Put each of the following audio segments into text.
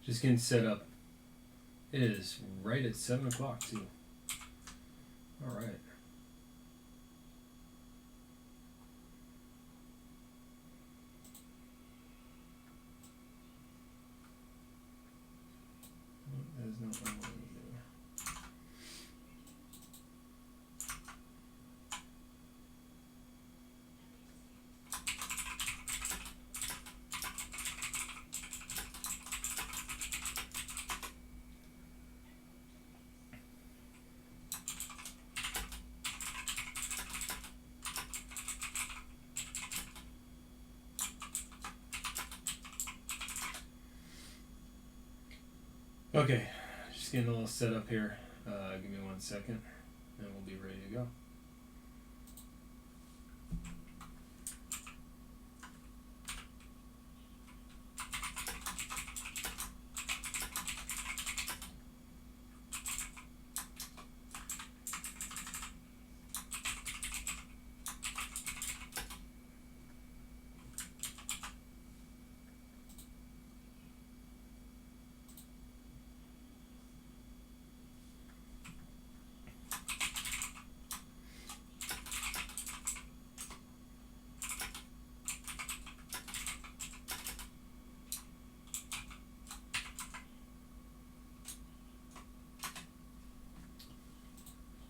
Just getting set up. It is right at 7 o'clock too. All right. That is not what I want to do. Okay, just getting a little set up here. Give me 1 second, and we'll be ready to go.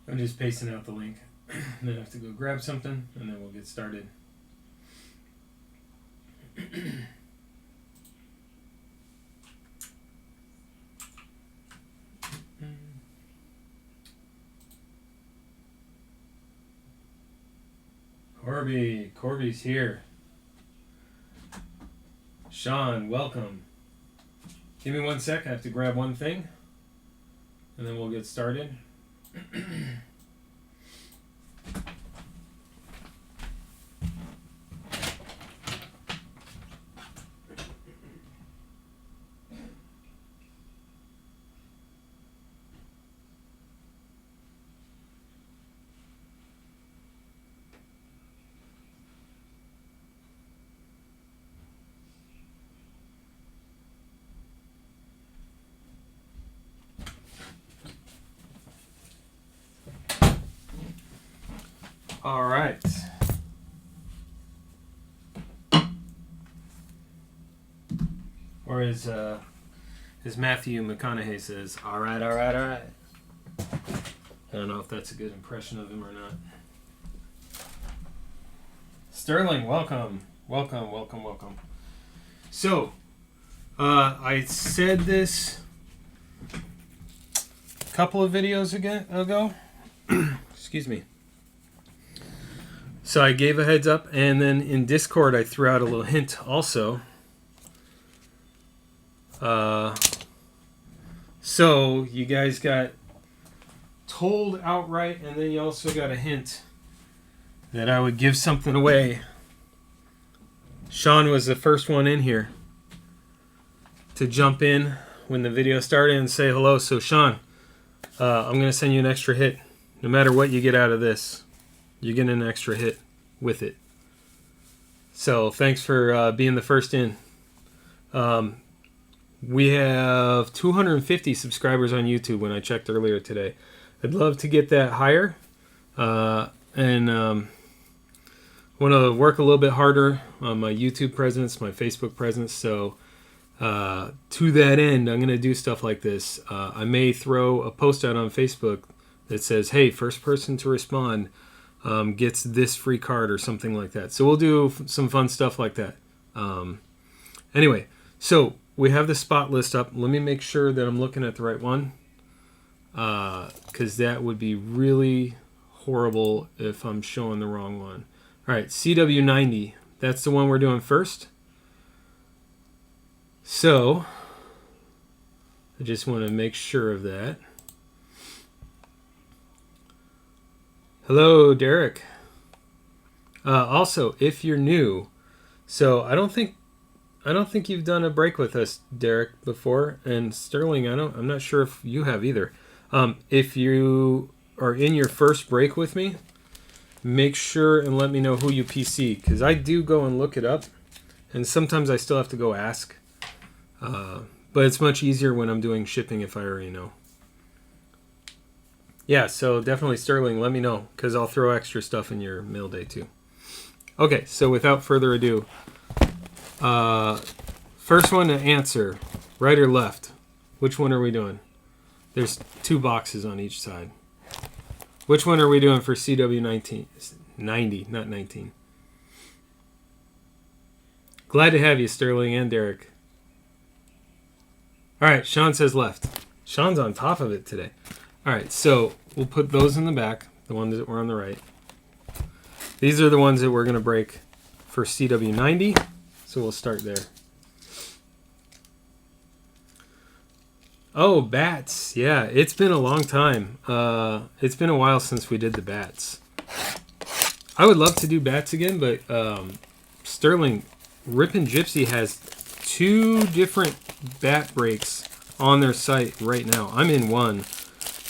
I'm just pasting out the link. Then I have to go grab something, and then we'll get started. Corby's here. Sean, welcome. Give me 1 sec. I have to grab one thing, and then we'll get started. All right. Or as Matthew McConaughey says, all right, all right, all right. I don't know if that's a good impression of him or not. Sterling, welcome. Welcome, welcome, welcome. So, I said this a couple of videos ago. Excuse me. So I gave a heads up, and then in Discord I threw out a little hint also. So you guys got told outright, and then you also got a hint that I would give something away. Sean was the first one in here to jump in when the video started and say hello. So Sean, I'm going to send you an extra hit. No matter what you get out of this, you're getting an extra hit with it. So thanks for being the first in. We have 250 subscribers on YouTube when I checked earlier today. I'd love to get that higher. And want to work a little bit harder on my YouTube presence, my Facebook presence. So to that end, I'm going to do stuff like this. I may throw a post out on Facebook that says, hey, first person to respond gets this free card or something like that. So we'll do some fun stuff like that. Anyway, so we have the spot list up. Let me make sure that I'm looking at the right one, because that would be really horrible if I'm showing the wrong one. All right, CW90. That's the one we're doing first. So I just want to make sure of that. Hello, Derek. Also, if you're new, so I don't think I don't think you've done a break with us, Derek, before, and Sterling, I'm not sure if you have either. If you are in your first break with me, make sure and let me know who you PC, because I do go and look it up, and sometimes I still have to go ask. But it's much easier when I'm doing shipping if I already know. Yeah, so definitely Sterling, let me know, because I'll throw extra stuff in your mail day too. Okay, so without further ado, first one to answer, right or left? Which one are we doing? There's 2 boxes on each side. Which one are we doing for CW90? 90, not 19. Glad to have you, Sterling and Derek. All right, Sean says left. Sean's on top of it today. All right, so we'll put those in the back, the ones that were on the right. These are the ones that we're going to break for CW90, so we'll start there. Oh, bats. Yeah, it's been a long time. It's been a while since we did the bats. I would love to do bats again, but Sterling, Rippin' Gypsy has 2 different bat breaks on their site right now. I'm in one.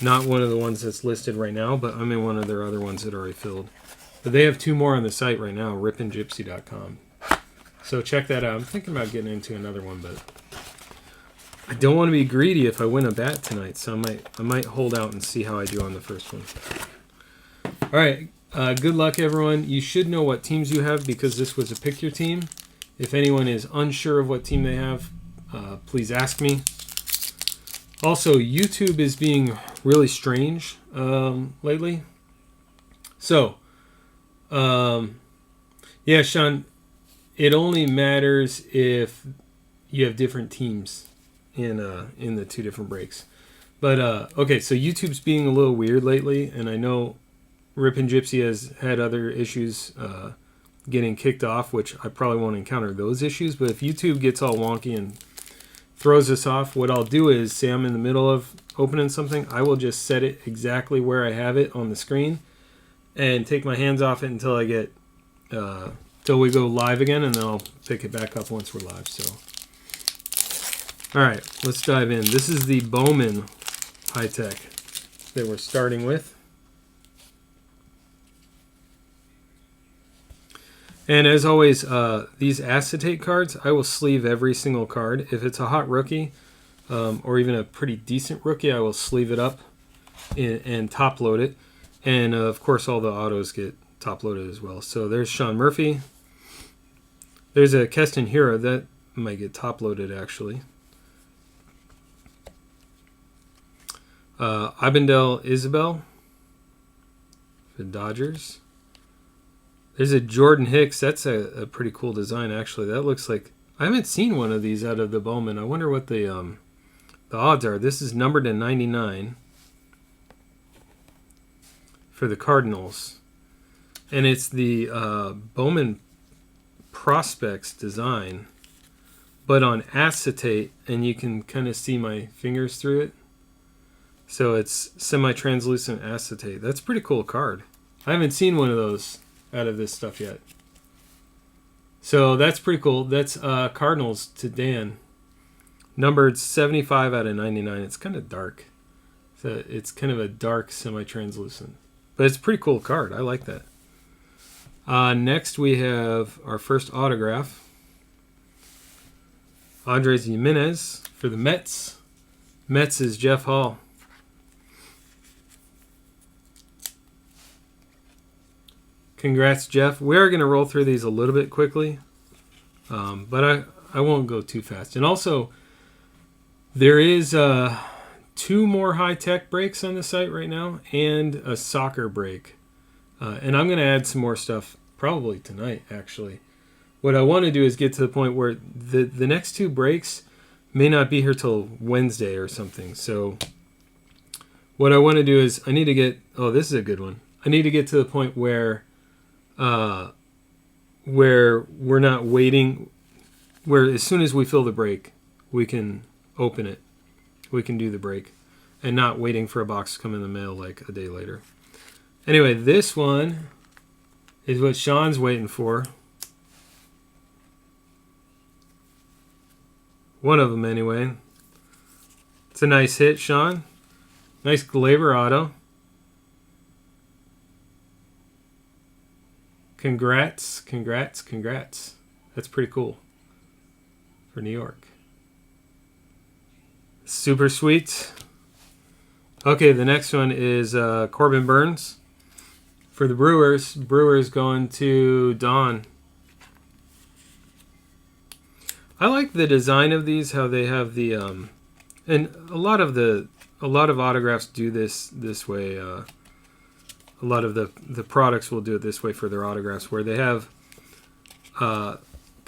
Not one of the ones that's listed right now, but I'm in one of their other ones that are already filled. But they have 2 more on the site right now, rippingypsy.com. So check that out. I'm thinking about getting into another one, but I don't want to be greedy if I win a bat tonight, so I might hold out and see how I do on the first one. All right, good luck, everyone. You should know what teams you have because this was a pick your team. If anyone is unsure of what team they have, please ask me. Also, YouTube is being really strange lately. So, yeah, Sean, it only matters if you have different teams in the 2 different breaks. But, okay, so YouTube's being a little weird lately, and I know Rippin' Gypsy has had other issues getting kicked off, which I probably won't encounter those issues. But if YouTube gets all wonky and throws us off, what I'll do is, say I'm in the middle of opening something, I will just set it exactly where I have it on the screen and take my hands off it until I get till we go live again, and then I'll pick it back up once we're live. So, all right, let's dive in. This is the Bowman high tech that we're starting with. And as always, these acetate cards, I will sleeve every single card. If it's a hot rookie, or even a pretty decent rookie, I will sleeve it up and top load it. And of course, all the autos get top loaded as well. So there's Sean Murphy. There's a Keston Hira that might get top loaded actually. Ibendel Isabel for the Dodgers. There's a Jordan Hicks. That's a pretty cool design, actually. That looks like... I haven't seen one of these out of the Bowman. I wonder what the odds are. This is numbered to 99 for the Cardinals. And it's the Bowman Prospects design, but on acetate, and you can kind of see my fingers through it. So it's semi-translucent acetate. That's a pretty cool card. I haven't seen one of those out of this stuff yet. So that's pretty cool. That's Cardinals to Dan. Numbered 75 out of 99. It's kind of dark. So it's kind of a dark semi-translucent. But it's a pretty cool card. I like that. Next we have our first autograph. Andres Jimenez for the Mets. Mets is Jeff Hall. Congrats, Jeff. We are going to roll through these a little bit quickly, but I won't go too fast. And also, there is 2 more high-tech breaks on the site right now and a soccer break. And I'm going to add some more stuff probably tonight, actually. What I want to do is get to the point where the next 2 breaks may not be here till Wednesday or something. So what I want to do is I need to get... Oh, this is a good one. I need to get to the point where we're not waiting, where as soon as we fill the break, we can open it. We can do the break and not waiting for a box to come in the mail like a day later. Anyway, this one is what Sean's waiting for. One of them, anyway. It's a nice hit, Sean. Nice Glaber auto. Congrats, congrats, congrats. That's pretty cool for New York. Super sweet. Okay, the next one is Corbin Burns for the Brewers. Brewers going to Don. I like the design of these, how they have the and a lot of autographs do this way. A lot of the products will do it this way for their autographs, where they have kind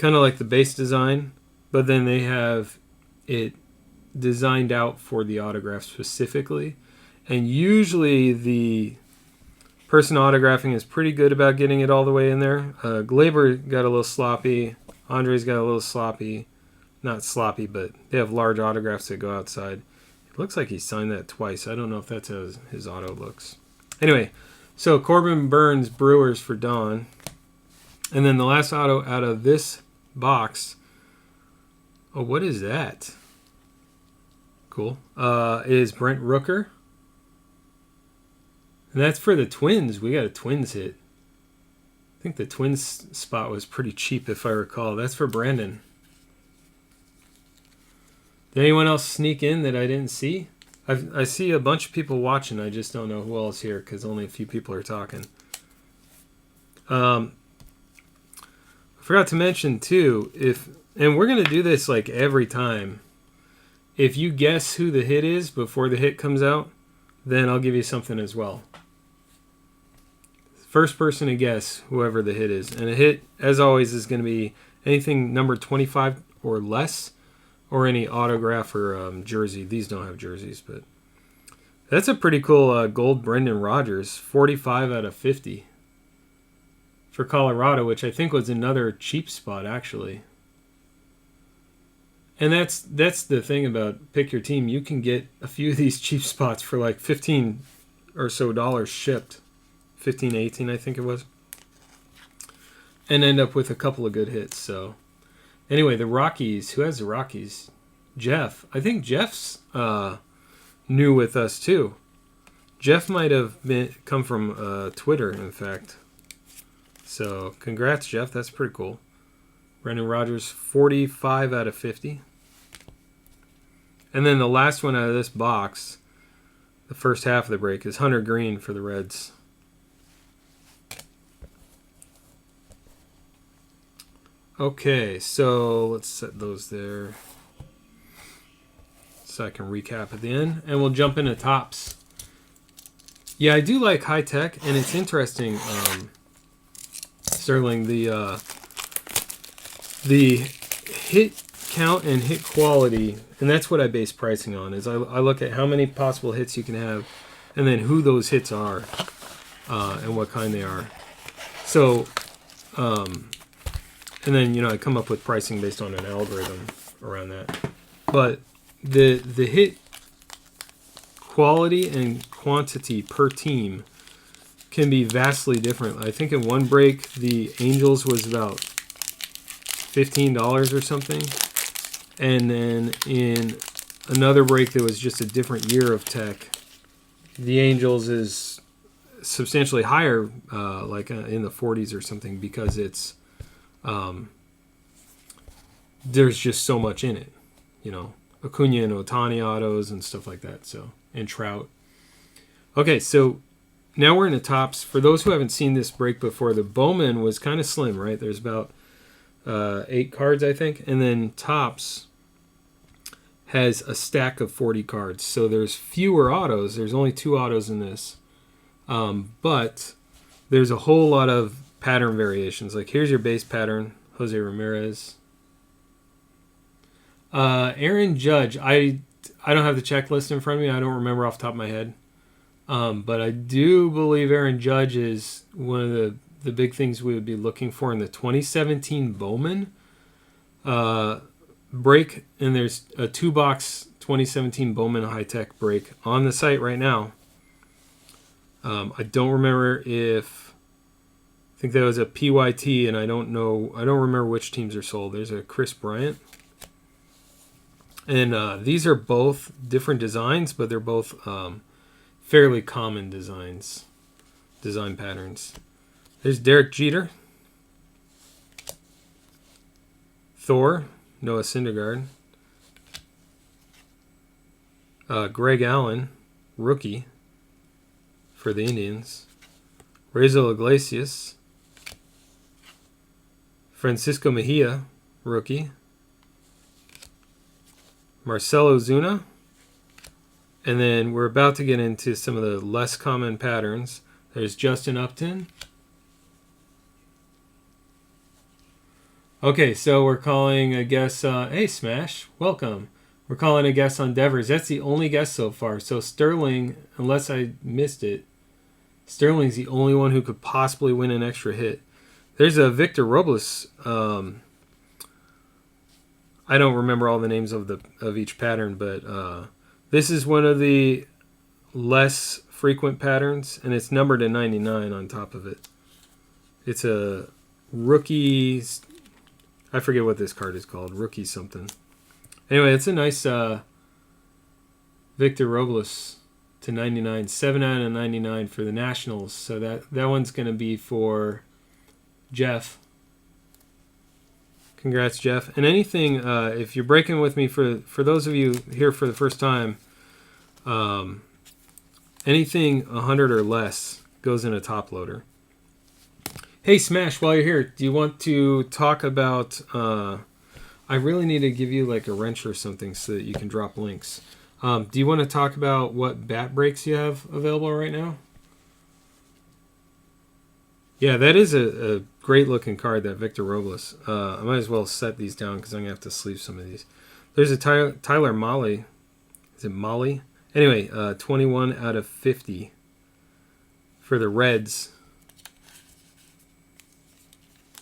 of like the base design, but then they have it designed out for the autograph specifically. And usually the person autographing is pretty good about getting it all the way in there. Glaber got a little sloppy. Andre's got a little sloppy. Not sloppy, but they have large autographs that go outside. It looks like he signed that twice. I don't know if that's how his auto looks. Anyway, so Corbin Burns, Brewers for Don. And then the last auto out of this box. Oh, what is that? Cool. Is Brent Rooker. And that's for the Twins. We got a Twins hit. I think the Twins spot was pretty cheap, if I recall. That's for Brandon. Did anyone else sneak in that I didn't see? I see a bunch of people watching. I just don't know who else here because only a few people are talking. I forgot to mention, too, and we're going to do this like every time. If you guess who the hit is before the hit comes out, then I'll give you something as well. First person to guess whoever the hit is. And a hit, as always, is going to be anything number 25 or less, or any autograph or jersey. These don't have jerseys, but that's a pretty cool gold Brendan Rodgers, 45 out of 50 for Colorado, which I think was another cheap spot, actually. And that's the thing about Pick Your Team. You can get a few of these cheap spots for like $15 or so shipped. 15, 18, I think it was. And end up with a couple of good hits. So anyway, the Rockies. Who has the Rockies? Jeff. I think Jeff's new with us too. Jeff might have come from Twitter, in fact. So congrats, Jeff. That's pretty cool. Brendan Rodgers, 45 out of 50. And then the last one out of this box, the first half of the break, is Hunter Green for the Reds. Okay, so let's set those there so I can recap at the end. And we'll jump into tops. Yeah, I do like high tech, and it's interesting, Sterling, the hit count and hit quality, and that's what I base pricing on, is I look at how many possible hits you can have, and then who those hits are, and what kind they are. So, and then, I come up with pricing based on an algorithm around that. But the hit quality and quantity per team can be vastly different. I think in one break, the Angels was about $15 or something. And then in another break that was just a different year of tech, the Angels is substantially higher, like in the 40s or something, because it's there's just so much in it, Acuna and Ohtani autos and stuff like that. So, and Trout. Okay, so now we're in the tops. For those who haven't seen this break before, the Bowman was kind of slim, right? There's about 8 cards, I think, and then tops has a stack of 40 cards. So there's fewer autos. There's only 2 autos in this, but there's a whole lot of pattern variations. Like here's your base pattern, Jose Ramirez. Aaron Judge, I don't have the checklist in front of me. I don't remember off the top of my head. But I do believe Aaron Judge is one of the big things we would be looking for in the 2017 Bowman break. And there's a 2-box 2017 Bowman high-tech break on the site right now. I don't remember if... I think that was a PYT, and I don't remember which teams are sold. There's a Chris Bryant. And these are both different designs, but they're both fairly common design patterns. There's Derek Jeter, Thor, Noah Syndergaard, Greg Allen, rookie for the Indians, Raisel Iglesias, Francisco Mejia, rookie, Marcelo Zuna, and then we're about to get into some of the less common patterns. There's Justin Upton. Okay, so we're calling a guest. Hey, Smash, welcome. We're calling a guest on Devers. That's the only guest so far. So Sterling, unless I missed it, Sterling's the only one who could possibly win an extra hit. There's a Victor Robles. I don't remember all the names of each pattern, but this is one of the less frequent patterns, and it's numbered to 99 on top of it. It's a rookie. I forget what this card is called. Rookie something. Anyway, it's a nice Victor Robles to 99. 7 out of 99 for the Nationals. So that one's going to be for Jeff. Congrats, Jeff. And anything, if you're breaking with me, for those of you here for the first time, anything 100 or less goes in a top loader. Hey, Smash, while you're here, do you want to talk about... I really need to give you like a wrench or something so that you can drop links. Do you want to talk about what bat breaks you have available right now? Yeah, that is a great-looking card, that Victor Robles. I might as well set these down because I'm going to have to sleeve some of these. There's a Tyler Mahle. Is it Mahle? Anyway, 21 out of 50 for the Reds.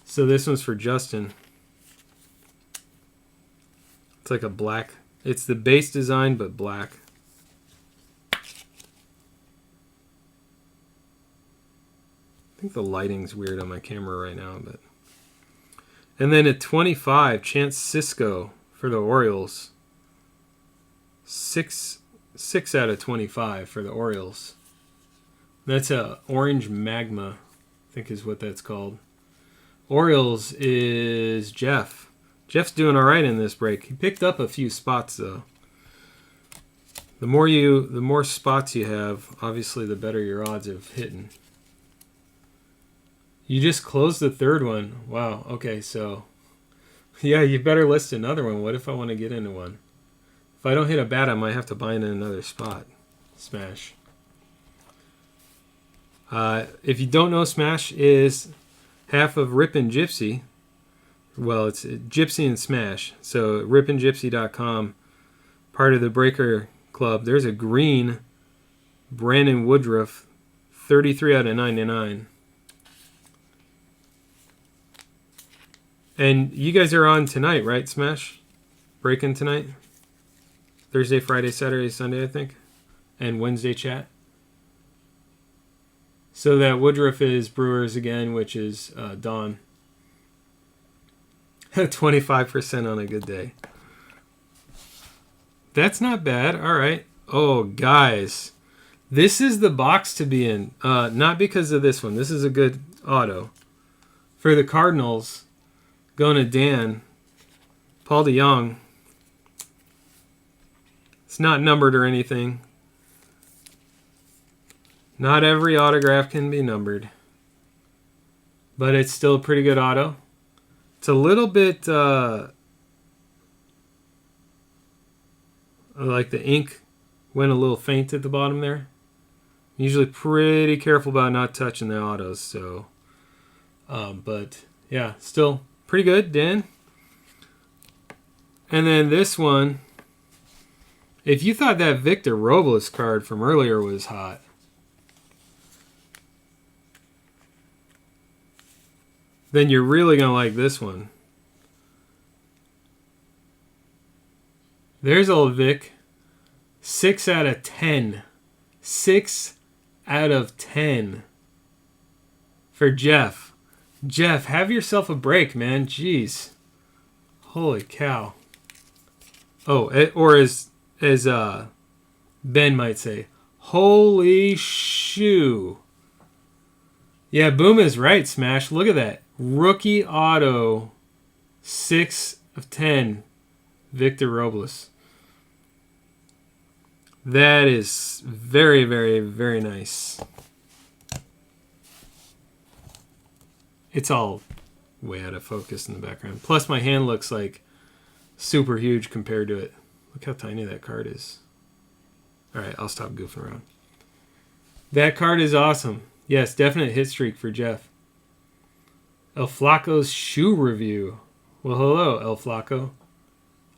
So this one's for Justin. It's like a black. It's the base design, but black. I think the lighting's weird on my camera right now, but. And then at 25, Chance Sisco for the Orioles. 6 out of 25 for the Orioles. That's a orange magma, I think is what that's called. Orioles is Jeff. Jeff's doing all right in this break. He picked up a few spots though. The more spots you have, obviously the better your odds of hitting. You just closed the third one. Wow. Okay, so yeah, you better list another one. What if I want to get into one? If I don't hit a bat, I might have to buy in another spot. Smash. If you don't know, Smash is half of Rippin' Gypsy. Well, it's Gypsy and Smash. So rippingypsy.com, part of the Breaker Club. There's a green Brandon Woodruff, 33 out of 99. And you guys are on tonight, right, Smash? Breaking tonight? Thursday, Friday, Saturday, Sunday, I think. And Wednesday chat. So that Woodruff is Brewers again, which is Dawn. 25% on a good day. That's not bad. All right. Oh, guys. This is the box to be in. Not because of this one. This is a good auto. For the Cardinals, going to Dan. Paul DeYoung. It's not numbered or anything. Not every autograph can be numbered. But it's still a pretty good auto. It's a little bit like the ink went a little faint at the bottom there. Usually pretty careful about not touching the autos. So, but yeah, still pretty good, Dan. And then this one, if you thought that Victor Robles card from earlier was hot, then you're really going to like this one. There's old Vic. 6 out of 10. 6 out of 10 for Jeff. Jeff, have yourself a break, man. Jeez. Holy cow. Oh, or as Ben might say, holy shoe. Yeah, Boom is right, Smash. Look at that. Rookie auto, 6 of 10, Victor Robles. That is very, very, very nice. It's all way out of focus in the background. Plus, my hand looks like super huge compared to it. Look how tiny that card is. All right, I'll stop goofing around. That card is awesome. Yes, definite hit streak for Jeff. El Flaco's shoe review. Well, hello, El Flaco.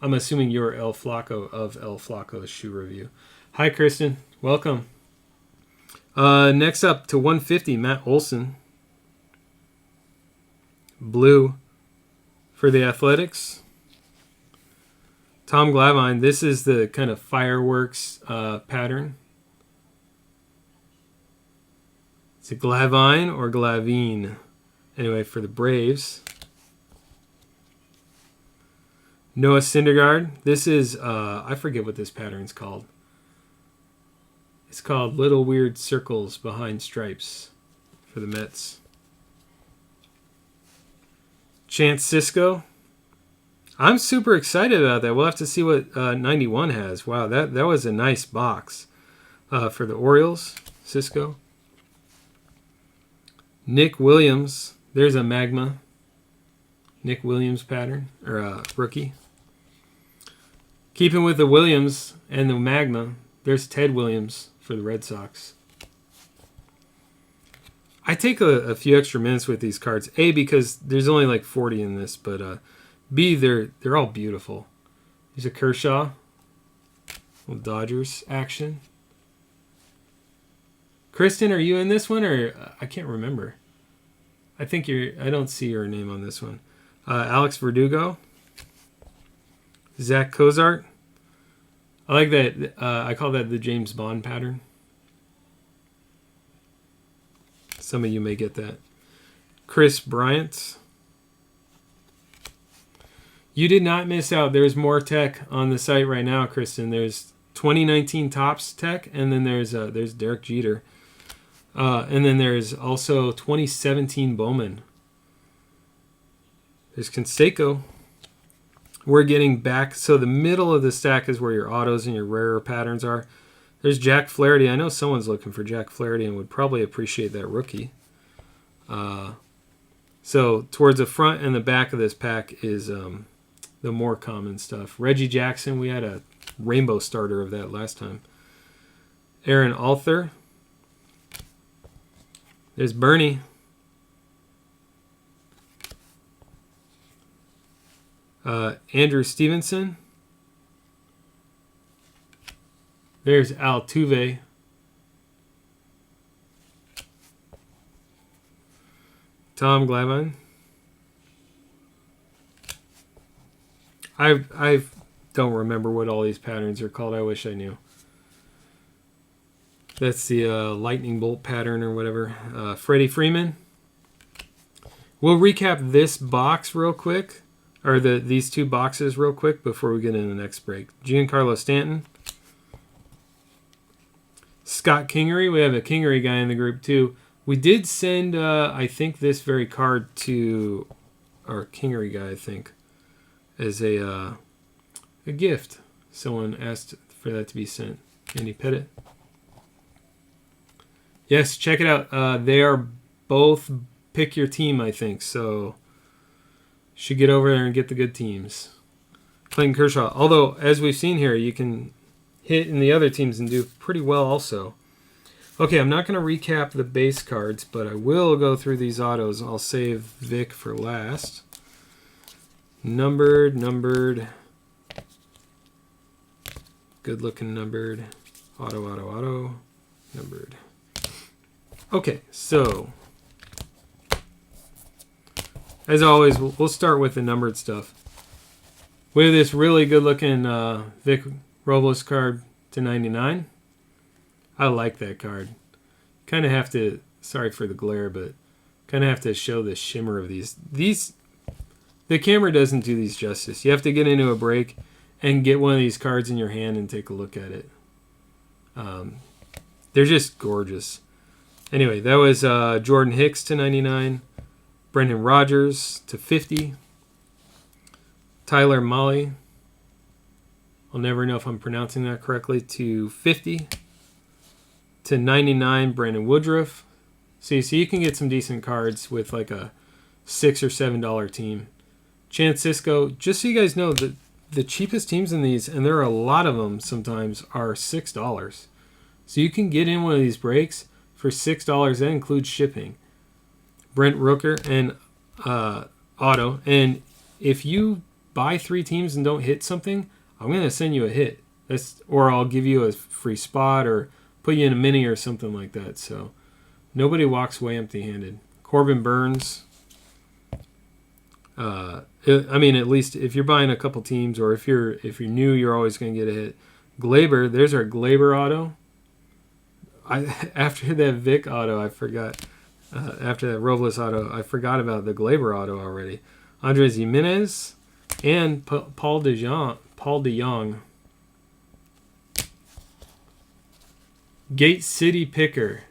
I'm assuming you're El Flaco of El Flaco's shoe review. Hi, Kristen. Welcome. Next up to 150, Matt Olson. Blue for the Athletics. Tom Glavine. This is the kind of fireworks pattern. Is it Glavine or Glavine? Anyway, for the Braves. Noah Syndergaard. This is, I forget what this pattern's called. It's called Little Weird Circles Behind Stripes for the Mets. Chance Sisco. I'm super excited about that. We'll have to see what 91 has. Wow, that was a nice box for the Orioles. Sisco. Nick Williams. There's a Magma. Nick Williams pattern, or rookie. Keeping with the Williams and the Magma, there's Ted Williams for the Red Sox. I take a few extra minutes with these cards. A, because there's only like 40 in this, but B, they're all beautiful. There's a Kershaw. Little Dodgers action. Kristen, are you in this one, or I can't remember. I think I don't see your name on this one. Alex Verdugo. Zach Cozart. I like that. I call that the James Bond pattern. Some of you may get that. Chris Bryant. You did not miss out. There's more tech on the site right now, Kristen. There's 2019 Topps tech, and then there's Derek Jeter. And then there's also 2017 Bowman. There's Canseco. We're getting back. So the middle of the stack is where your autos and your rarer patterns are. There's Jack Flaherty. I know someone's looking for Jack Flaherty and would probably appreciate that rookie. So towards the front and the back of this pack is the more common stuff. Reggie Jackson. We had a rainbow starter of that last time. Aaron Arthur. There's Bernie. Andrew Stevenson. There's Altuve. Tom Glavine. I don't remember what all these patterns are called. I wish I knew. That's the lightning bolt pattern or whatever. Freddie Freeman. We'll recap this box real quick, or these two boxes real quick before we get into the next break. Giancarlo Stanton. Scott Kingery. We have a Kingery guy in the group too. We did send, I think, this very card to our Kingery guy, I think, as a gift. Someone asked for that to be sent. Andy Pettit. Yes, check it out. They are both pick your team, I think. So should get over there and get the good teams. Clayton Kershaw. Although, as we've seen here, you can hit in the other teams and do pretty well also. Okay, I'm not going to recap the base cards, but I will go through these autos. I'll save Vic for last. Numbered. Good looking numbered. Auto. Numbered. Okay, so as always, we'll start with the numbered stuff. We have this really good looking Vic Robles card to 99. I like that card. Kind of have to, sorry for the glare, but kind of have to show the shimmer of these. The camera doesn't do these justice. You have to get into a break and get one of these cards in your hand and take a look at it. They're just gorgeous. Anyway, that was Jordan Hicks to 99, Brendan Rodgers to 50, Tyler Mahle, I'll never know if I'm pronouncing that correctly, to 50, to 99, Brandon Woodruff. See, so you can get some decent cards with like a $6 or $7 team. Chance Cisco, just so you guys know, the cheapest teams in these, and there are a lot of them sometimes, are $6. So you can get in one of these breaks for $6. That includes shipping. Brent Rooker and Auto. And if you buy 3 teams and don't hit something, I'm going to send you a hit. Or I'll give you a free spot or put you in a mini or something like that. So nobody walks away empty-handed. Corbin Burns. I mean, at least if you're buying a couple teams, or if you're new, you're always going to get a hit. Glaber, there's our Glaber auto. After that Vic auto, I forgot. After that Robles auto, I forgot about the Glaber auto already. Andres Jimenez and Paul DeJong. Gate City Picker.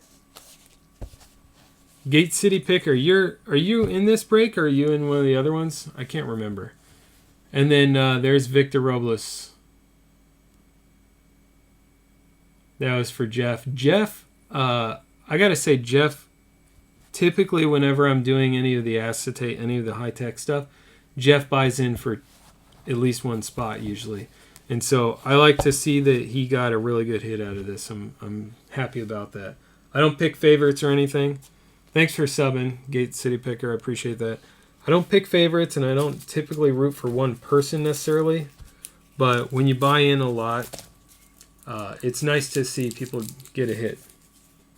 Gate City Picker, are you in this break, or are you in one of the other ones? I can't remember. And then there's Victor Robles. That was for Jeff. Jeff, I got to say, Jeff, typically whenever I'm doing any of the acetate, any of the high-tech stuff, Jeff buys in for at least one spot usually. And so I like to see that he got a really good hit out of this. I'm happy about that. I don't pick favorites or anything. Thanks for subbing, Gate City Picker. I appreciate that. I don't pick favorites, and I don't typically root for one person necessarily. But when you buy in a lot, it's nice to see people get a hit.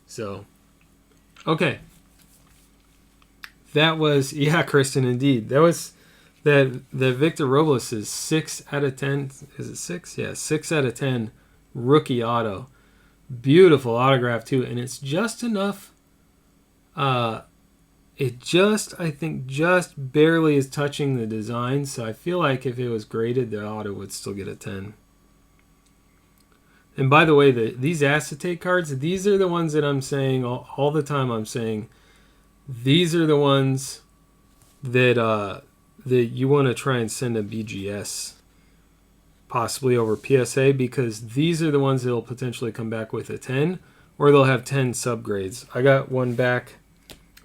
So, okay. That was, yeah, Kristen, indeed. That was, that Victor Robles is 6 out of 10. Is it 6? Yeah, 6 out of 10 rookie auto. Beautiful autograph, too. And it's just enough. It just, I think, just barely is touching the design. So I feel like if it was graded, the auto would still get a 10. And by the way, these acetate cards, these are the ones that I'm saying all the time. I'm saying these are the ones that that you want to try and send a BGS, possibly over PSA, because these are the ones that will potentially come back with a 10, or they'll have 10 subgrades. I got one back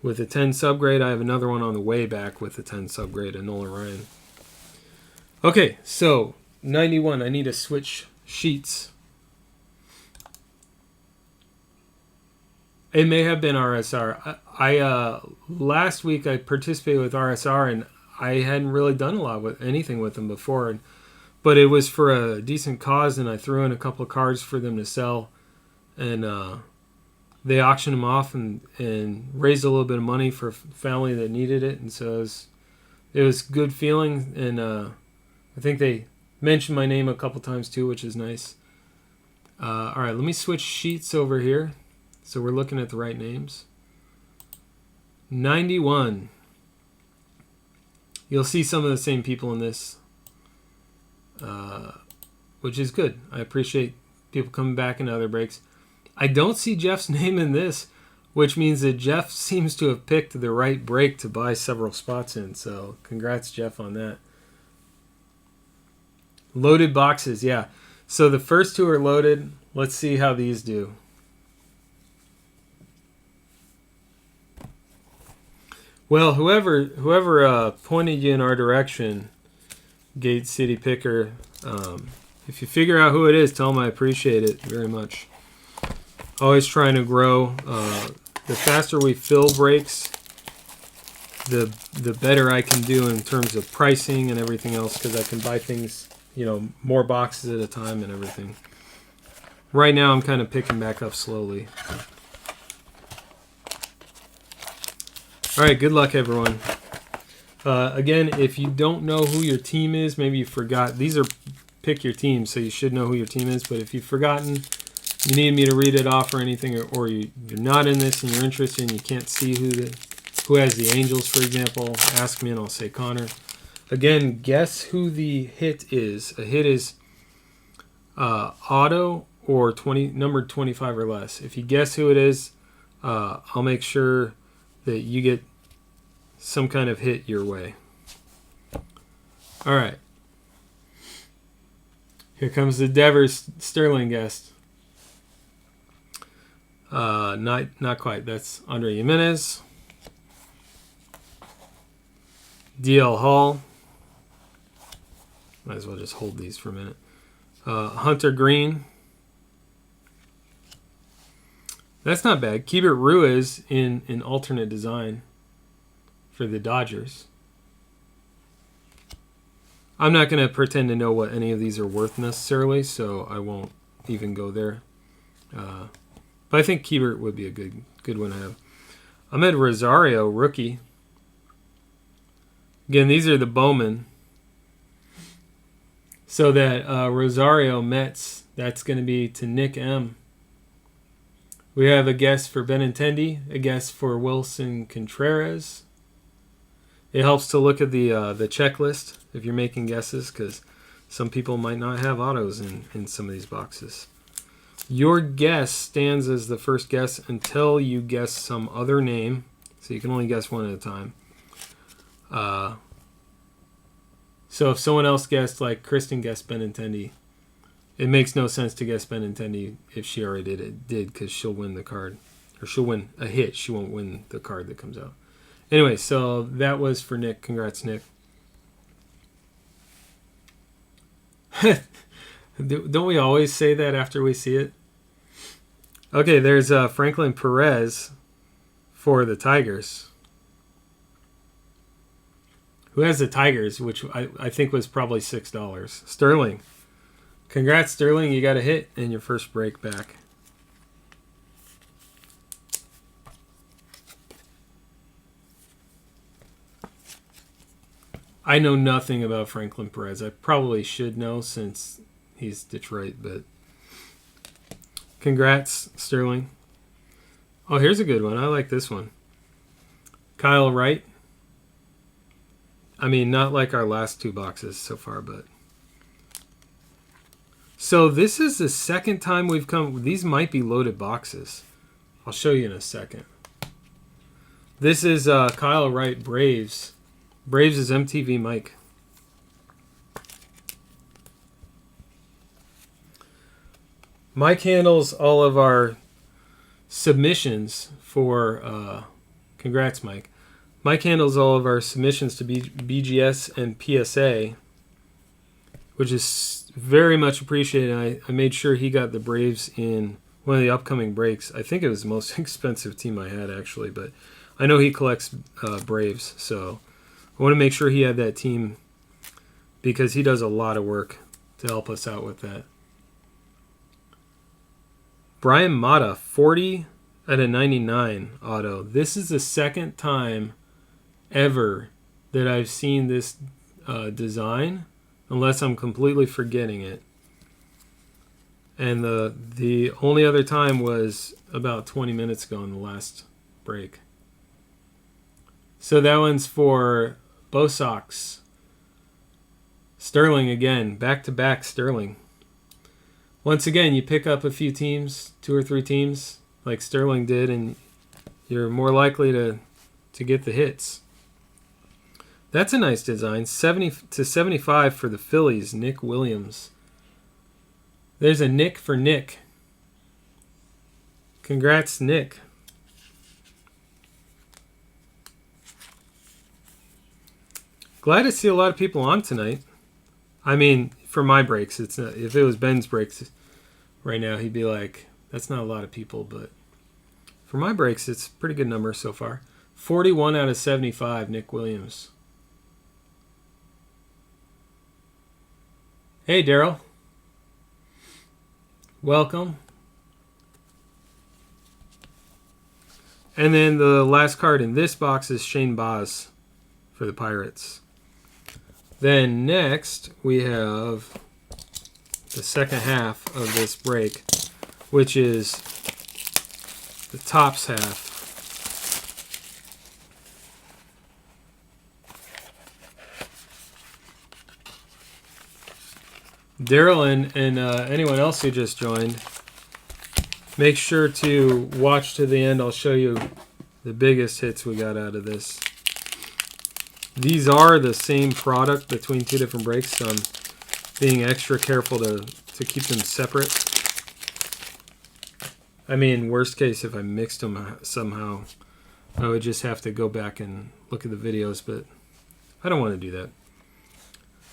with a 10 subgrade. I have another one on the way back with a 10 subgrade, a Nolan Ryan. Okay, so 91. I need to switch sheets. It may have been RSR. I last week I participated with RSR, and I hadn't really done a lot with anything with them before, but it was for a decent cause, and I threw in a couple of cards for them to sell, and they auctioned them off and raised a little bit of money for a family that needed it, and so it was good feeling, and I think they mentioned my name a couple times too, which is nice. All right, let me switch sheets over here. So we're looking at the right names. 91. You'll see some of the same people in this, which is good. I appreciate people coming back in other breaks. I don't see Jeff's name in this, which means that Jeff seems to have picked the right break to buy several spots in. So congrats, Jeff, on that. Loaded boxes, yeah. So the first two are loaded. Let's see how these do. Well, whoever pointed you in our direction, Gate City Picker, if you figure out who it is, tell them I appreciate it very much. Always trying to grow. The faster we fill breaks, the better I can do in terms of pricing and everything else, because I can buy things, more boxes at a time and everything. Right now, I'm kind of picking back up slowly. All right, good luck, everyone. Again, if you don't know who your team is, maybe you forgot. These are pick your team, so you should know who your team is. But if you've forgotten, you need me to read it off or anything, or you're not in this and you're interested and you can't see who has the Angels, for example, ask me and I'll say Connor. Again, guess who the hit is. A hit is auto or numbered 25 or less. If you guess who it is, I'll make sure that you get some kind of hit your way. All right. Here comes the Devers Sterling guest. Not quite. That's Andre Jimenez. DL Hall. Might as well just hold these for a minute. Hunter Green. That's not bad. Keibert Ruiz in an alternate design for the Dodgers. I'm not going to pretend to know what any of these are worth necessarily, so I won't even go there. But I think Keibert would be a good one to have. Ahmed Rosario, rookie. Again, these are the Bowman. So that Rosario Mets, that's going to be to Nick M. We have a guess for Benintendi, a guess for Wilson Contreras. It helps to look at the checklist if you're making guesses, because some people might not have autos in some of these boxes. Your guess stands as the first guess until you guess some other name, so you can only guess one at a time. So if someone else guessed, like Kristen guessed Benintendi, it makes no sense to guess Benintendi if she already did, because she'll win the card. Or she'll win a hit. She won't win the card that comes out. Anyway, so that was for Nick. Congrats, Nick. Don't we always say that after we see it? Okay, there's Franklin Perez for the Tigers. Who has the Tigers, which I think was probably $6. Sterling. Congrats, Sterling. You got a hit in your first break back. I know nothing about Franklin Perez. I probably should know since he's Detroit, but congrats, Sterling. Oh, here's a good one. I like this one. Kyle Wright. I mean, not like our last two boxes so far, but... So this is the second time we've come... These might be loaded boxes. I'll show you in a second. This is Kyle Wright, Braves. Braves is MTV Mike. Mike handles all of our submissions for... congrats, Mike. Mike handles all of our submissions to BGS and PSA, which is very much appreciated. I made sure he got the Braves in one of the upcoming breaks. I think it was the most expensive team I had, actually, but I know he collects Braves, so I want to make sure he had that team because he does a lot of work to help us out with that. Brian Mata, 40 out of 99 auto. This is the second time ever that I've seen this design, unless I'm completely forgetting it. And the only other time was about 20 minutes ago in the last break. So that one's for Bo Sox. Sterling again, back-to-back Sterling. Once again, you pick up a few teams, 2 or 3 teams, like Sterling did, and you're more likely to get the hits. That's a nice design. 70 to 75 for the Phillies, Nick Williams. There's a Nick for Nick. Congrats, Nick. Glad to see a lot of people on tonight. I mean, for my breaks, it's not, if it was Ben's breaks right now, he'd be like, that's not a lot of people, but for my breaks, it's a pretty good number so far. 41 out of 75, Nick Williams. Hey, Daryl. Welcome. And then the last card in this box is Shane Baz for the Pirates. Then next, we have the second half of this break, which is the Topps half. Daryl and anyone else who just joined, make sure to watch to the end. I'll show you the biggest hits we got out of this. These are the same product between two different breaks, so I'm being extra careful to keep them separate. I mean, worst case, if I mixed them somehow, I would just have to go back and look at the videos, but I don't want to do that.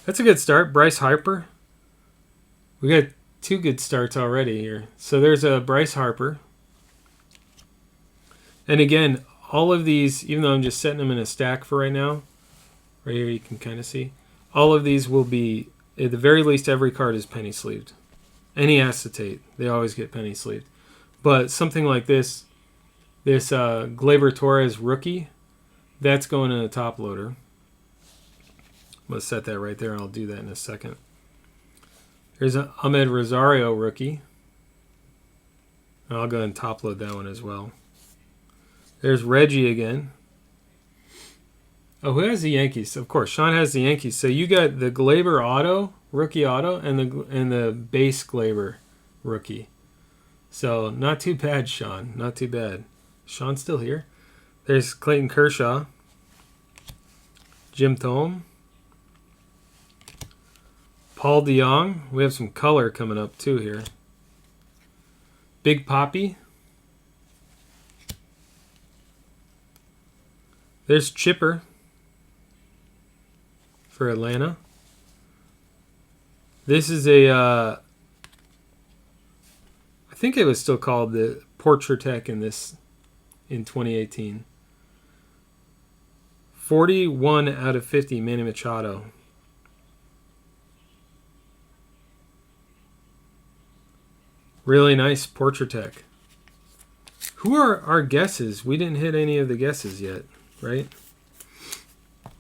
That's a good start. Bryce Harper. We got two good starts already here. So there's a Bryce Harper. And again, all of these, even though I'm just setting them in a stack for right now, right here you can kind of see, all of these will be, at the very least, every card is penny sleeved. Any acetate, they always get penny sleeved. But something like this Gleyber Torres rookie, that's going in a top loader. I'm going to set that right there, and I'll do that in a second. Here's an Ahmed Rosario rookie. I'll go ahead and top load that one as well. There's Reggie again. Oh, who has the Yankees? Of course, Sean has the Yankees. So you got the Gleyber auto, rookie auto, and the base Gleyber rookie. So not too bad, Sean. Not too bad. Sean's still here. There's Clayton Kershaw. Jim Thome. Paul DeYoung. We have some color coming up too here. Big Poppy. There's Chipper for Atlanta. This is a, I think it was still called the Portrait Tech in 2018. 41 out of 50, Manny Machado. Really nice Portrait Tech. Who are our guesses? We didn't hit any of the guesses yet, right? I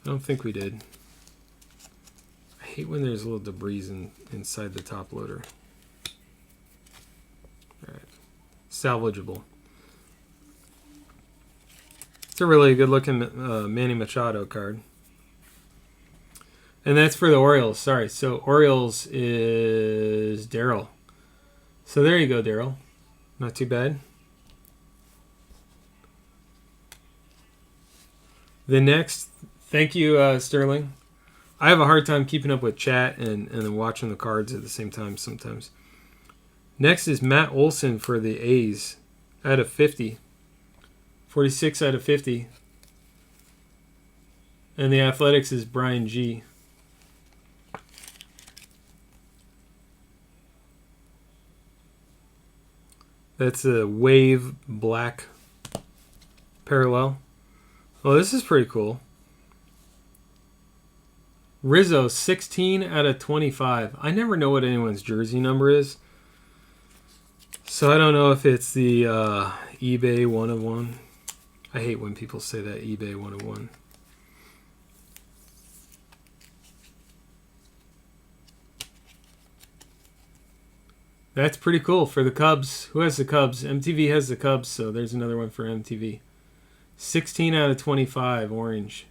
don't think we did. I hate when there's a little debris inside the top loader. All right. Salvageable. It's a really good looking Manny Machado card. And that's for the Orioles. Sorry. So Orioles is Daryl. So there you go, Daryl. Not too bad. The next, thank you, Sterling. I have a hard time keeping up with chat and then watching the cards at the same time sometimes. Next is Matt Olson for the A's out of 50. 46 out of 50. And the Athletics is Brian G. That's a wave black parallel. Well, this is pretty cool. Rizzo, 16 out of 25. I never know what anyone's jersey number is. So I don't know if it's the eBay 1 of 1. I hate when people say that, eBay 1 of 1. That's pretty cool for the Cubs. Who has the Cubs? MTV has the Cubs, so there's another one for MTV. 16 out of 25, orange.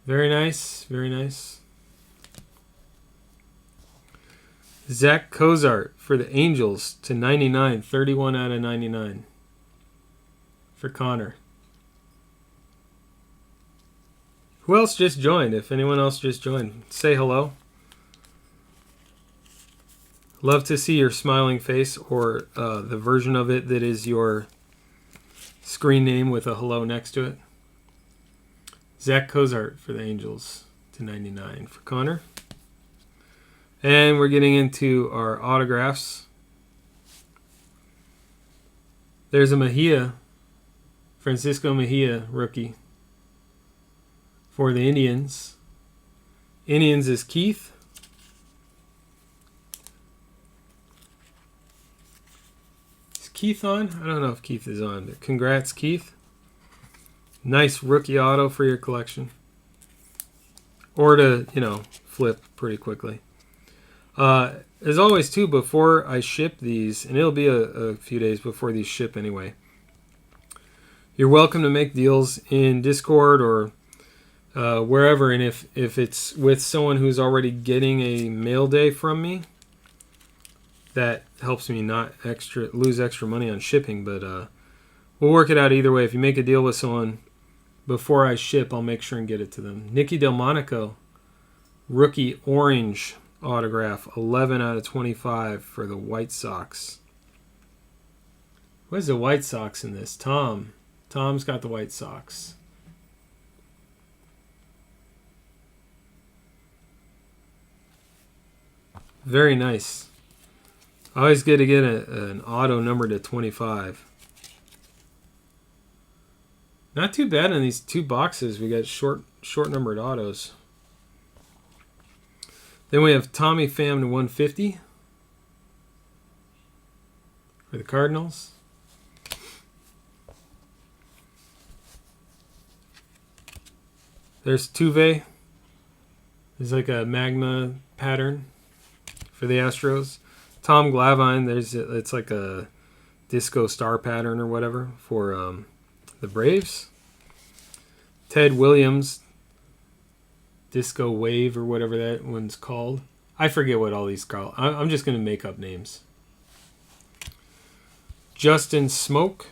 Very nice, very nice. Zach Cozart for the Angels to 99, 31 out of 99. For Connor. Who else just joined? If anyone else just joined, say hello. Love to see your smiling face or the version of it that is your screen name with a hello next to it. Zach Cozart for the Angels to 99 for Connor. And we're getting into our autographs. There's a Mejia, Francisco Mejia rookie for the Indians. Indians is Keith. Keith on? I don't know if Keith is on, but congrats, Keith. Nice rookie auto for your collection. Or to, flip pretty quickly. As always, too, before I ship these, and it'll be a few days before these ship anyway, you're welcome to make deals in Discord or wherever. And if it's with someone who's already getting a mail day from me, that helps me not lose extra money on shipping. But we'll work it out either way. If you make a deal with someone before I ship, I'll make sure and get it to them. Nicky Delmonico, rookie orange autograph, 11 out of 25 for the White Sox. Where's the White Sox in this? Tom's got the White Sox. Very nice. Always good to get an auto numbered to 25. Not too bad in these two boxes. We got short numbered autos. Then we have Tommy Pham to 150 for the Cardinals. There's Tuve. There's like a magma pattern for the Astros. Tom Glavine, it's like a disco star pattern or whatever for the Braves. Ted Williams, disco wave or whatever that one's called. I forget what all these call. I'm just going to make up names. Justin Smoke.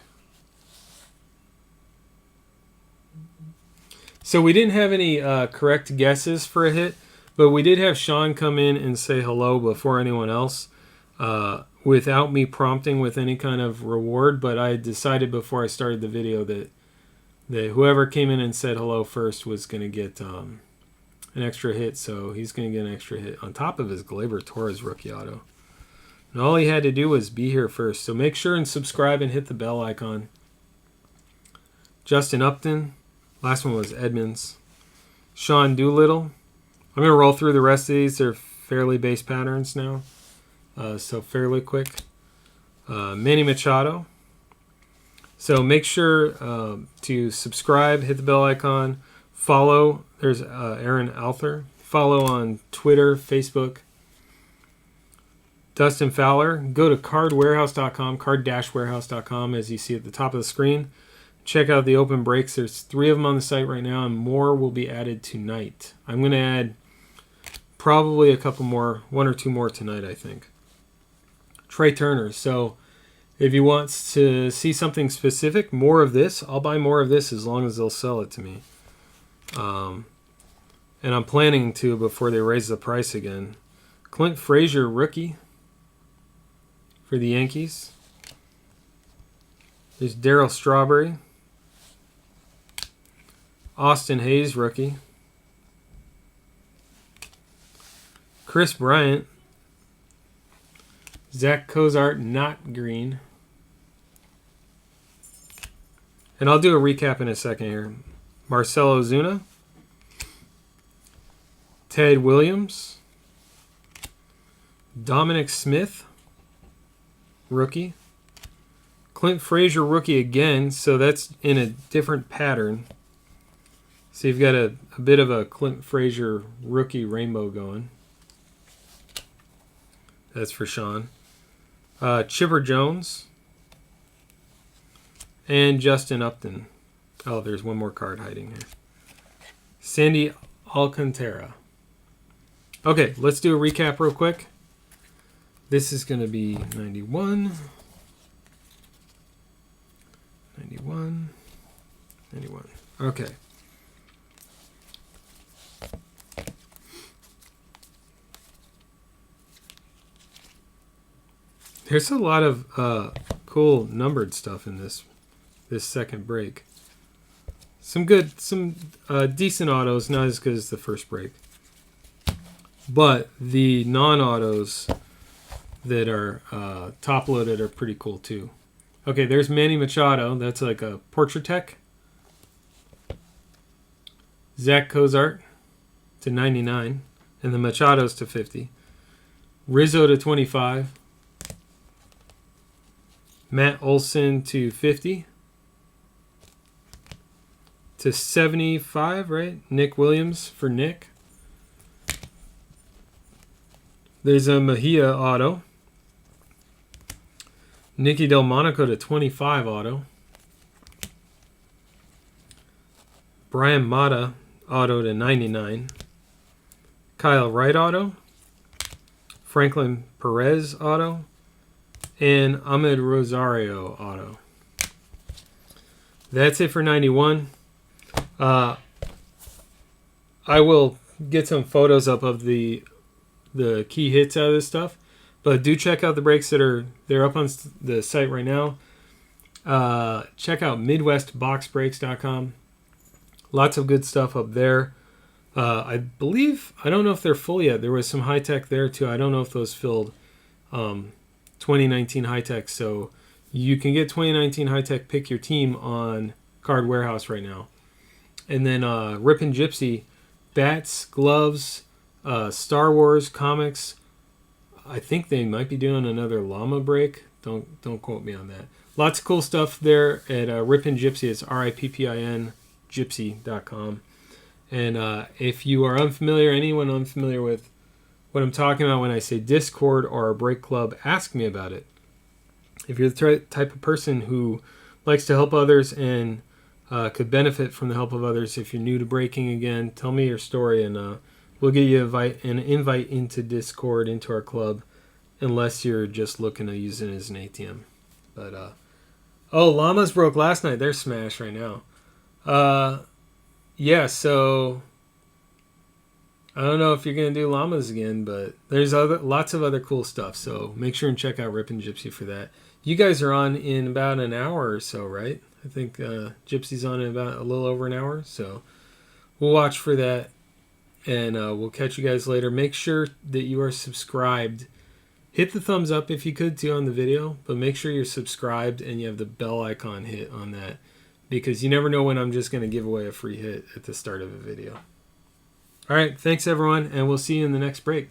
So we didn't have any correct guesses for a hit, but we did have Sean come in and say hello before anyone else without me prompting with any kind of reward. But I decided before I started the video that whoever came in and said hello first was going to get an extra hit. So he's going to get an extra hit on top of his Gleyber Torres rookie auto. And all he had to do was be here first. So make sure and subscribe and hit the bell icon. Justin Upton. Last one was Edmonds. Sean Doolittle. I'm going to roll through the rest of these. They're fairly base patterns now. So fairly quick. Manny Machado. So make sure to subscribe, hit the bell icon, follow. There's Aaron Alther. Follow on Twitter, Facebook. Dustin Fowler. Go to cardwarehouse.com, card-warehouse.com, as you see at the top of the screen. Check out the open breaks. There's 3 of them on the site right now, and more will be added tonight. I'm going to add probably a couple more, 1 or 2 more tonight, I think. Trey Turner. So if you want to see something specific, more of this, I'll buy more of this as long as they'll sell it to me. And I'm planning to before they raise the price again. Clint Frazier, rookie for the Yankees. There's Darryl Strawberry. Austin Hayes, rookie. Chris Bryant. Zach Cozart, not green. And I'll do a recap in a second here. Marcell Ozuna. Ted Williams. Dominic Smith, rookie. Clint Frazier, rookie again, so that's in a different pattern. So you've got a bit of a Clint Frazier rookie rainbow going. That's for Sean. Chipper Jones. And Justin Upton. Oh, there's one more card hiding here. Sandy Alcantara. Okay, let's do a recap real quick. This is going to be 91. 91. 91. Okay. There's a lot of cool numbered stuff in this second break. Some decent autos, not as good as the first break. But the non-autos that are top-loaded are pretty cool too. Okay, there's Manny Machado. That's like a Portrait Tech. Zach Cozart to 99. And the Machado's to 50. Rizzo to 25. Matt Olson to 50. To 75, right? Nick Williams for Nick. There's a Mejia auto. Nicky Delmonico to 25 auto. Brian Mata auto to 99. Kyle Wright auto. Franklin Perez auto. And Ahmed Rosario auto. That's it for 91. I will get some photos up of the key hits out of this stuff. But do check out the breaks they're up on the site right now. Check out MidwestBoxBreaks.com. Lots of good stuff up there. I don't know if they're full yet. There was some high tech there too. I don't know if those filled 2019 high tech. So you can get 2019 high tech Pick Your Team on Card Warehouse right now. And then Rip'n Gypsy, bats, gloves, Star Wars comics. I think they might be doing another llama break. Don't quote me on that. Lots of cool stuff there at Rip'n Gypsy. It's RIPPIN gypsy.com. And if you are anyone unfamiliar with what I'm talking about when I say Discord or a break club, ask me about it. If you're the type of person who likes to help others and could benefit from the help of others, if you're new to breaking again, tell me your story and we'll get you an invite into Discord, into our club, unless you're just looking to use it as an ATM. But, llamas broke last night. They're smashed right now. Yeah, so I don't know if you're going to do llamas again, but there's lots of other cool stuff. So make sure and check out Rip'n Gypsy for that. You guys are on in about an hour or so, right? I think Gypsy's on in about a little over an hour. So we'll watch for that. And we'll catch you guys later. Make sure that you are subscribed. Hit the thumbs up if you could too on the video, but make sure you're subscribed and you have the bell icon hit on that, because you never know when I'm just going to give away a free hit at the start of a video. All right, thanks everyone, and we'll see you in the next break.